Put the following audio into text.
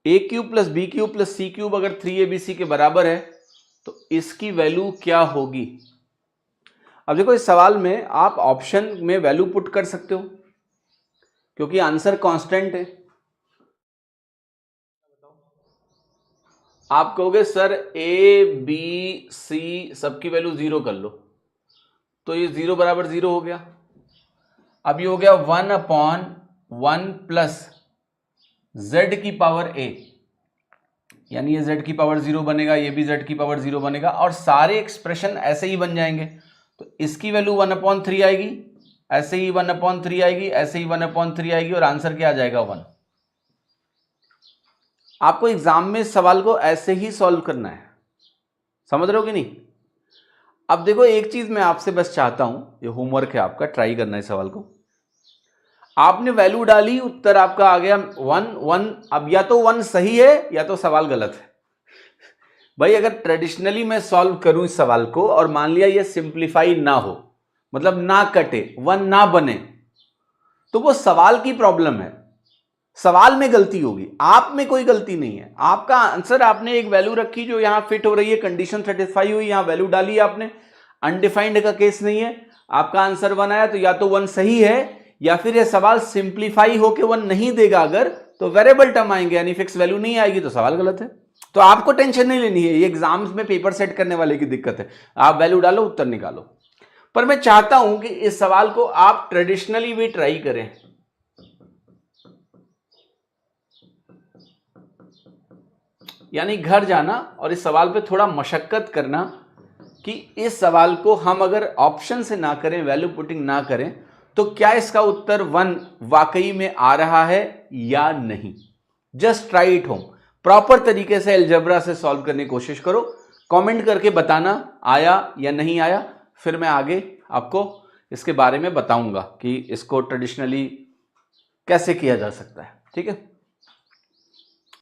ए cube plus B cube plus C cube अगर 3abc के बराबर है तो इसकी वैल्यू क्या होगी। अब देखो इस सवाल में आप ऑप्शन में वैल्यू पुट कर सकते हो क्योंकि आंसर कांस्टेंट है। आप कहोगे सर ए बी सी सबकी वैल्यू 0 कर लो, तो ये 0 बराबर 0 हो गया। अब ये हो गया 1/1 प्लस z की पावर a, यानी ये z की पावर 0 बनेगा, ये भी z की पावर 0 बनेगा और सारे एक्सप्रेशन ऐसे ही बन जाएंगे। तो इसकी वैल्यू 1/3 आएगी, ऐसे ही 1/3 आएगी, ऐसे ही 1/3 आएगी और आंसर क्या आ जाएगा 1। आपको एग्जाम में इस सवाल को ऐसे ही सॉल्व करना है, समझ रहे हो कि नहीं। अब देखो एक चीज मैं आपसे बस चाहता हूं, ये होमवर्क है आपका, ट्राई करना है सवाल को। आपने वैल्यू डाली, उत्तर आपका आ गया 1। अब या तो 1 सही है या तो सवाल गलत है। भाई अगर ट्रेडिशनली मैं सॉल्व करूं इस सवाल को और मान लिया ये सिंप्लीफाई ना हो, मतलब ना कटे, 1 ना बने, तो वो सवाल की प्रॉब्लम है, सवाल में गलती होगी, आप में कोई गलती नहीं है। आपका आंसर, आपने एक वैल्यू रखी जो यहां फिट हो रही है, कंडीशन सेटिस्फाई हुई, यहां वैल्यू डाली आपने, अनडिफाइंड का केस नहीं है, आपका आंसर 1 आया। तो या तो 1 सही है या फिर यह सवाल सिंप्लीफाई होकर 1 नहीं देगा, अगर तो वेरिएबल टर्म आएंगे यानी फिक्स वैल्यू नहीं आएगी तो सवाल गलत है। तो आपको टेंशन नहीं लेनी है, ये एग्जाम्स में पेपर सेट करने वाले की दिक्कत है। आप वैल्यू डालो, उत्तर निकालो। पर मैं चाहता हूं कि इस सवाल को आप ट्रेडिशनली भी ट्राई करें। यानी घर जाना और इस सवाल पे थोड़ा मशक्कत करना कि इस सवाल को हम अगर ऑप्शन से ना करें, वैल्यू पुटिंग ना करें, तो क्या इसका उत्तर 1 वाकई में आ रहा है या नहीं। Just try it home, proper तरीके से अलजेब्रा से सॉल्व करने की कोशिश करो। कमेंट करके बताना आया या नहीं आया, फिर मैं आगे आपको इसके बारे में बताऊंगा कि इसको ट्रेडिशनली कैसे किया जा सकता है। ठीक है।